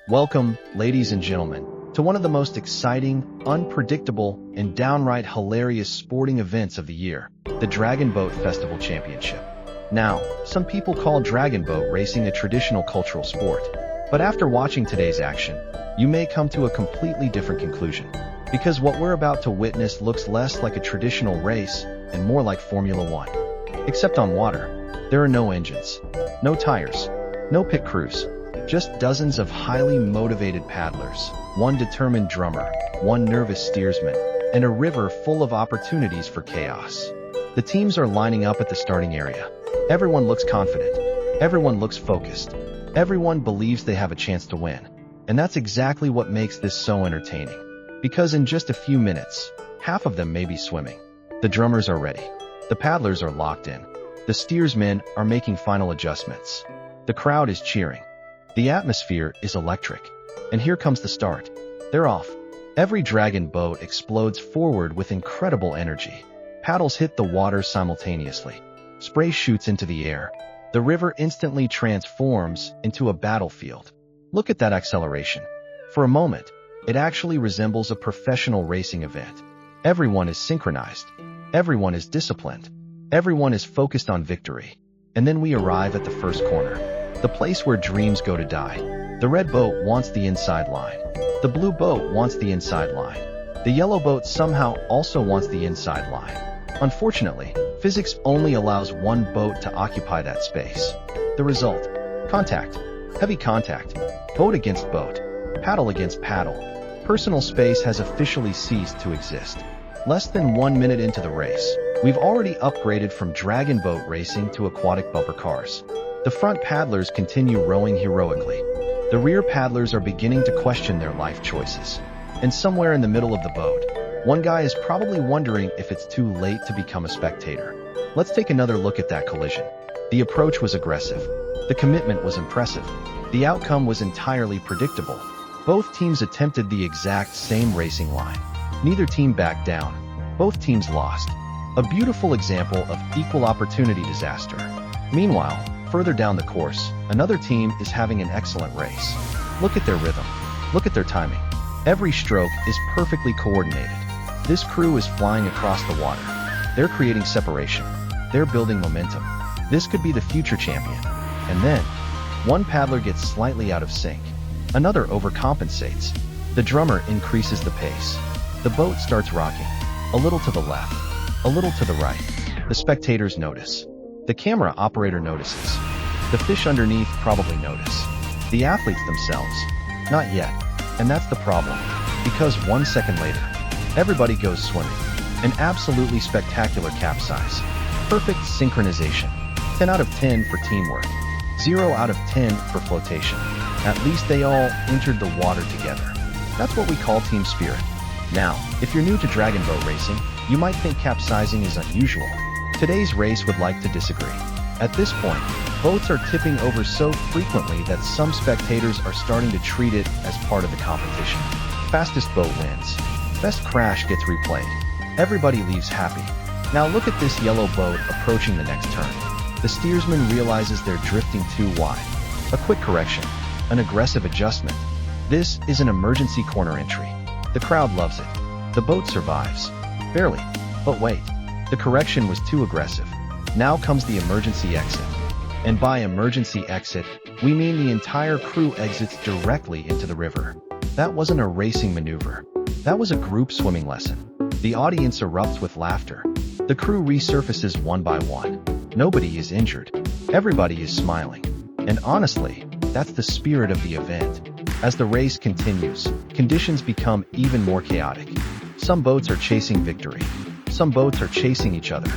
Welcome, ladies and gentlemen, to one of the most exciting, unpredictable, and downright hilarious sporting events of the year, the Dragon Boat Festival Championship. Now, some people call dragon boat racing a traditional cultural sport, but after watching today's action, you may come to a completely different conclusion. Because what we're about to witness looks less like a traditional race and more like Formula One. Except on water, there are no engines, no tires, no pit crews, just dozens of highly motivated paddlers, one determined drummer, one nervous steersman, and a river full of opportunities for chaos. The teams are lining up at the starting area. Everyone looks confident. Everyone looks focused. Everyone believes they have a chance to win. And that's exactly what makes this so entertaining. Because in just a few minutes, half of them may be swimming. The drummers are ready. The paddlers are locked in. The steersmen are making final adjustments. The crowd is cheering. The atmosphere is electric. And here comes the start. They're off. Every dragon boat explodes forward with incredible energy. Paddles hit the water simultaneously. Spray shoots into the air. The river instantly transforms into a battlefield. Look at that acceleration. For a moment, it actually resembles a professional racing event. Everyone is synchronized. Everyone is disciplined. Everyone is focused on victory. And then we arrive at the first corner. The place where dreams go to die. The red boat wants the inside line. The blue boat wants the inside line. The yellow boat somehow also wants the inside line. Unfortunately, physics only allows one boat to occupy that space. The result: contact. Heavy contact. Boat against boat. Paddle against paddle. Personal space has officially ceased to exist. Less than 1 minute into the race, we've already upgraded from dragon boat racing to aquatic bumper cars. The front paddlers continue rowing heroically. The rear paddlers are beginning to question their life choices. And somewhere in the middle of the boat, one guy is probably wondering if it's too late to become a spectator. Let's take another look at that collision. The approach was aggressive. The commitment was impressive. The outcome was entirely predictable. Both teams attempted the exact same racing line. Neither team backed down. Both teams lost. A beautiful example of equal opportunity disaster. Meanwhile, further down the course, another team is having an excellent race. Look at their rhythm. Look at their timing. Every stroke is perfectly coordinated. This crew is flying across the water. They're creating separation. They're building momentum. This could be the future champion. And then, one paddler gets slightly out of sync. Another overcompensates. The drummer increases the pace. The boat starts rocking. A little to the left. A little to the right. The spectators notice. The camera operator notices. The fish underneath probably notice. The athletes themselves, not yet. And that's the problem. Because 1 second later, everybody goes swimming. An absolutely spectacular capsize. Perfect synchronization. 10 out of 10 for teamwork. 0 out of 10 for flotation. At least they all entered the water together. That's what we call team spirit. Now, if you're new to dragon boat racing, you might think capsizing is unusual. Today's race would like to disagree. At this point, boats are tipping over so frequently that some spectators are starting to treat it as part of the competition. Fastest boat wins. Best crash gets replayed. Everybody leaves happy. Now look at this yellow boat approaching the next turn. The steersman realizes they're drifting too wide. A quick correction. An aggressive adjustment. This is an emergency corner entry. The crowd loves it. The boat survives. Barely. But wait. The correction was too aggressive. Now comes the emergency exit. And by emergency exit, we mean the entire crew exits directly into the river. That wasn't a racing maneuver. That was a group swimming lesson. The audience erupts with laughter. The crew resurfaces one by one. Nobody is injured. Everybody is smiling. And honestly, that's the spirit of the event. As the race continues, conditions become even more chaotic. Some boats are chasing victory. Some boats are chasing each other.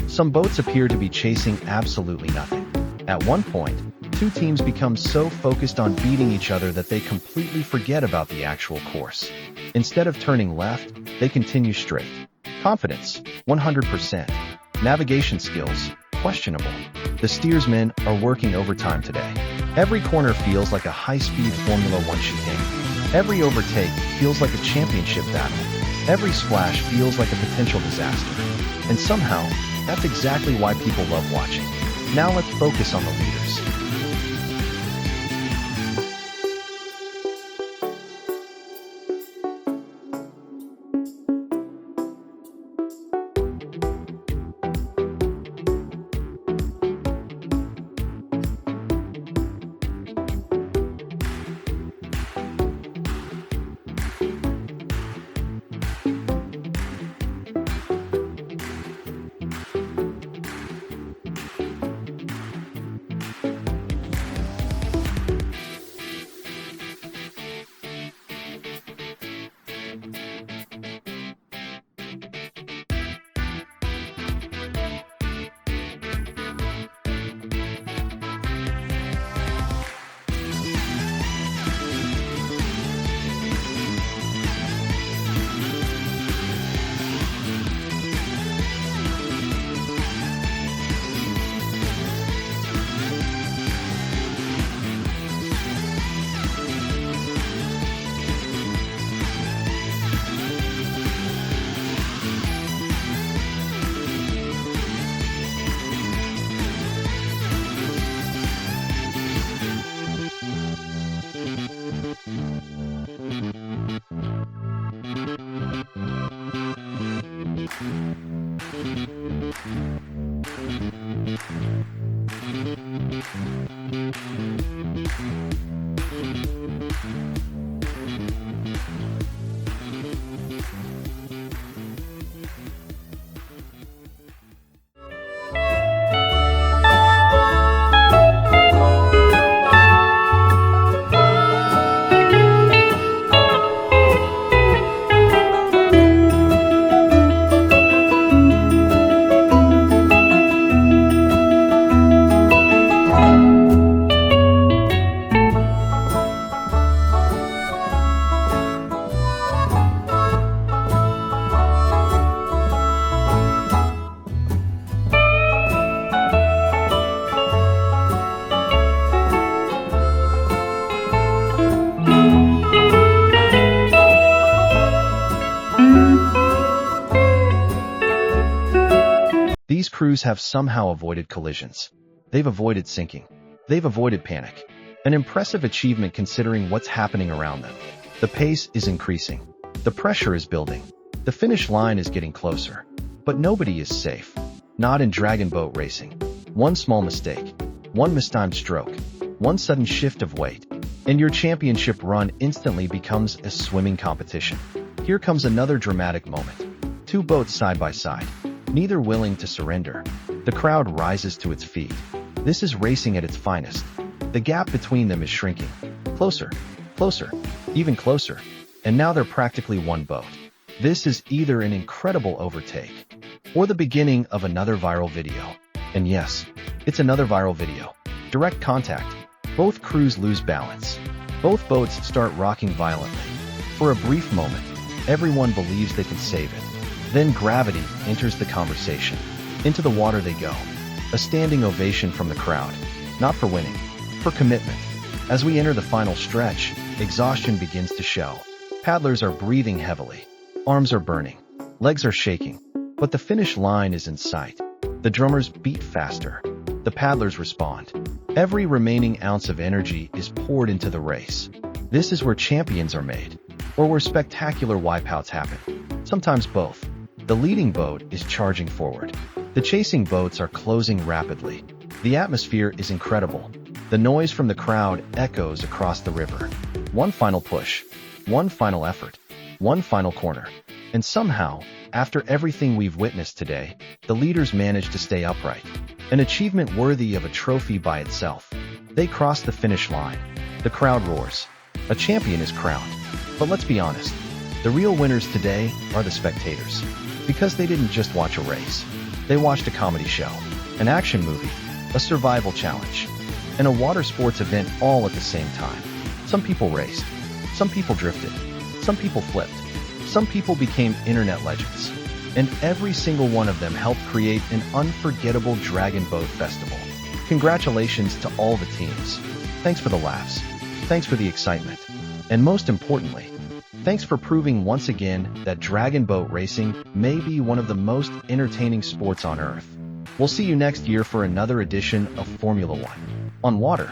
Some boats appear to be chasing absolutely nothing. At one point, two teams become so focused on beating each other that they completely forget about the actual course. Instead of turning left, they continue straight. Confidence, 100%. Navigation skills, questionable. The steersmen are working overtime today. Every corner feels like a high-speed Formula One chicane. Every overtake feels like a championship battle. Every splash feels like a potential disaster. And somehow, that's exactly why people love watching. Now let's focus on the leaders. These crews have somehow avoided collisions. They've avoided sinking. They've avoided panic. An impressive achievement considering what's happening around them. The pace is increasing. The pressure is building. The finish line is getting closer. But nobody is safe. Not in dragon boat racing. One small mistake, one mistimed stroke, one sudden shift of weight, and your championship run instantly becomes a swimming competition. Here comes another dramatic moment. Two boats side by side, neither willing to surrender. The crowd rises to its feet. This is racing at its finest. The gap between them is shrinking. Closer, closer, even closer. And now they're practically one boat. This is either an incredible overtake or the beginning of another viral video. And yes, it's another viral video. Direct contact. Both crews lose balance. Both boats start rocking violently. For a brief moment, everyone believes they can save it. Then gravity enters the conversation. Into the water they go. A standing ovation from the crowd. Not for winning, for commitment. As we enter the final stretch, exhaustion begins to show. Paddlers are breathing heavily. Arms are burning. Legs are shaking. But the finish line is in sight. The drummers beat faster. The paddlers respond. Every remaining ounce of energy is poured into the race. This is where champions are made, or where spectacular wipeouts happen. Sometimes both. The leading boat is charging forward. The chasing boats are closing rapidly. The atmosphere is incredible. The noise from the crowd echoes across the river. One final push. One final effort. One final corner. And somehow, after everything we've witnessed today, the leaders manage to stay upright. An achievement worthy of a trophy by itself. They cross the finish line. The crowd roars. A champion is crowned. But let's be honest. The real winners today are the spectators. Because they didn't just watch a race. They watched a comedy show, an action movie, a survival challenge, and a water sports event all at the same time. Some people raced. Some people drifted. Some people flipped. Some people became internet legends. And every single one of them helped create an unforgettable Dragon Boat Festival. Congratulations to all the teams. Thanks for the laughs. Thanks for the excitement. And most importantly, thanks for proving once again that dragon boat racing may be one of the most entertaining sports on Earth. We'll see you next year for another edition of Formula One on water.